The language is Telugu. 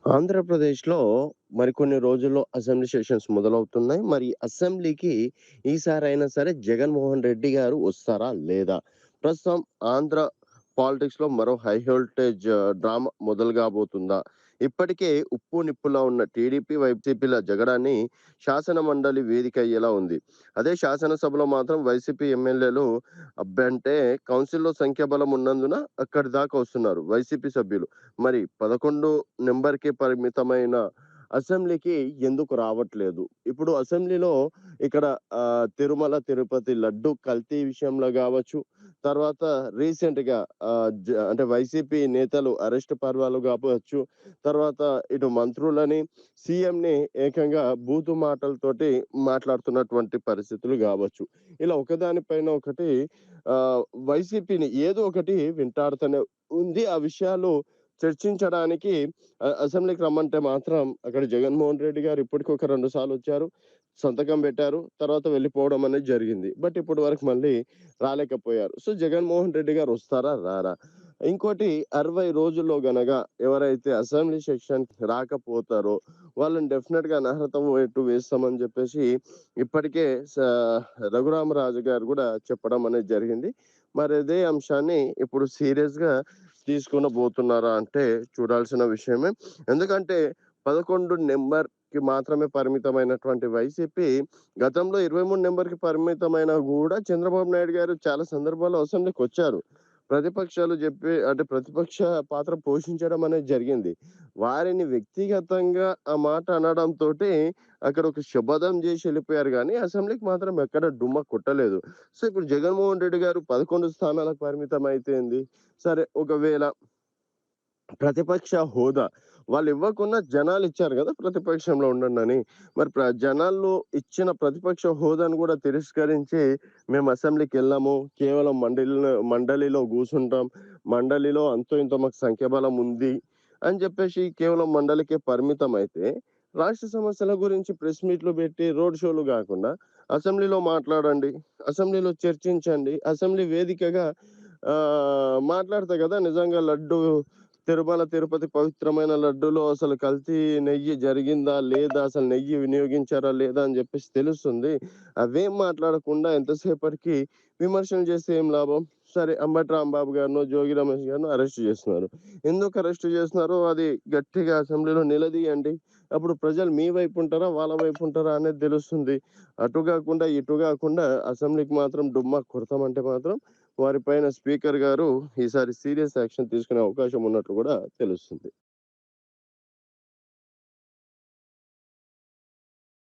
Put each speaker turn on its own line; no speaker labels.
ఆంధ్రప్రదేశ్‌లో మరికొన్ని రోజుల్లో అసెంబ్లీ సెషన్స్ మొదలవుతున్నాయి. మరి అసెంబ్లీకి ఈసారైనా సరే జగన్‌మోహన్ రెడ్డి గారు వస్తారా? లేదా? ప్రస్తుతం ఆంధ్ర పాలిటిక్స్‌లో మరో హై వోల్టేజ్ డ్రామా మొదలు కాబోతుందా? ఇప్పటికే ఉప్పు నిప్పులా ఉన్న టీడీపీ, వైసీపీల జగడాన్ని శాసన మండలి వేదిక అయ్యేలా ఉంది. అదే శాసనసభలో మాత్రం వైసీపీ ఎమ్మెల్యేలు అబ్బే! కౌన్సిల్‌లో సంఖ్యాబలం ఉన్నందున అక్కడి దాకా వస్తున్నారు వైసీపీ సభ్యులు. మరి 11 నంబర్‌కి పరిమితమైన అసెంబ్లీకి ఎందుకు రావట్లేదు? ఇప్పుడు అసెంబ్లీలో ఇక్కడ తిరుమల, తిరుపతి లడ్డు కల్తీ విషయంలో గావచ్చు, తర్వాత రీసెంట్‌గా అంటే వైసీపీ నేతలు అరెస్ట్ పర్వాలు గావచ్చు, తర్వాత ఇటు మంత్రులని, సీఎంని ఏకంగా బూతు మాటలతోటి మాట్లాడుతున్నటువంటి పరిస్థితులు గావచ్చు. ఇలా ఒకదాని పైన ఒకటి వైసీపీని ఏదో ఒకటి వెంటాడుతూనే ఉంది. ఆ విషయాలు చర్చించడానికి అసెంబ్లీకి రమ్మంటే మాత్రం అక్కడ జగన్‌మోహన్ రెడ్డి గారు ఇప్పటికొక 2 సార్లొచ్చారు. సంతకం పెట్టారు. తర్వాత వెళ్ళిపోవడం అనేది జరిగింది. బట్ ఇప్పటి వరకు మళ్ళీ రాలేకపోయారు. సో, జగన్‌మోహన్ రెడ్డి గారు వస్తారా? రారా? ఇంకోటి 60 రోజుల్లో గనక ఎవరైతే అసెంబ్లీ సెషన్‌కి రాకపోతారో వాళ్ళని డెఫినిట్‌గా అనర్హత వేటు వేస్తామని చెప్పేసి ఇప్పటికే రఘురామరాజు గారు గూడా చెప్పడం అనేది జరిగింది. మరి అదే అంశాన్ని ఇప్పుడు సీరియస్‌గా తీసుకొనబోతున్నారా అంటే చూడాల్సిన విషయమే. ఎందుకంటే 11 నంబర్‌కి మాత్రమే పరిమితమైనటువంటి వైసీపీ గతంలో 23 నంబర్‌కి పరిమితమైనా గూడా చంద్రబాబు నాయుడు గారు చాలా సందర్భాల్లో అసెంబ్లీకొచ్చారు. ప్రతిపక్షాలు జెప్పి అంటే ప్రతిపక్ష పాత్ర పోషించడం అనేది జరిగింది. వారిని వ్యక్తిగతంగా ఆ మాట అనడంతోటి అక్కడ ఒక శపథం జేసి ఎళ్ళిపోయారు గానీ అసెంబ్లీకి మాత్రం ఎక్కడ డుమ్మా కొట్టలేదు. సో, ఇప్పుడు జగన్‌మోహన్ రెడ్డి గారు 11 స్థానాలకు పరిమితమైతే ఏంది? సరే ఒకవేళ ప్రతిపక్ష హోదా వాళ్ళివ్వకున్నా జనాలిచ్చారు గదా! ప్రతిపక్షంలో ఉండండని. మరి జనాల్లో ఇచ్చిన ప్రతిపక్ష హోదాను గూడా తిరస్కరించి మేము అసెంబ్లీకెళ్ళము. కేవలం మండలిలో గూసుంటాం. మండలిలో అంతో ఇంతో మాకు సంఖ్యాబలం ఉంది అని జెప్పేసి కేవలం మండలికే పరిమితమైతే, రాష్ట్ర సమస్యల గురించి ప్రెస్ మీట్‌లు బెట్టి రోడ్ షోలు గాకుండా అసెంబ్లీలో మాట్లాడండి. అసెంబ్లీలో చర్చించండి. అసెంబ్లీ వేదికగా మాట్లాడితే గదా! నిజంగా లడ్డు తిరుమల, తిరుపతి పవిత్రమైన లడ్డూలో అసలు కల్తీ నెయ్యి జరిగిందా? లేదా? అసలు నెయ్యి వినియోగించారా? లేదా? అని జెప్పేసి తెలుస్తుంది. అవేం మాట్లాడకుండా ఎంతసేపటికి విమర్శలు చేస్తే ఏం లాభం? సరే అంబటి రాంబాబు గారినో, జోగి రమేష్ గారినో అరెస్ట్ చేస్తున్నారు. ఎందుకు అరెస్ట్ చేస్తున్నారో అది గట్టిగా అసెంబ్లీలో నిలదీయండి. అప్పుడు ప్రజలు మీ వైపు ఉంటారా? వాళ్ళ వైపు ఉంటారా? అనేది తెలుస్తుంది. అటు గాకుండా, ఇటు గాకుండా అసెంబ్లీకి మాత్రం డుమ్మా కొడతామంటే మాత్రం వారి పైన స్పీకర్ గారు ఈసారి సీరియస్ యాక్షన్ తీసుకునే అవకాశం ఉన్నట్లు గూడా తెలుస్తుంది.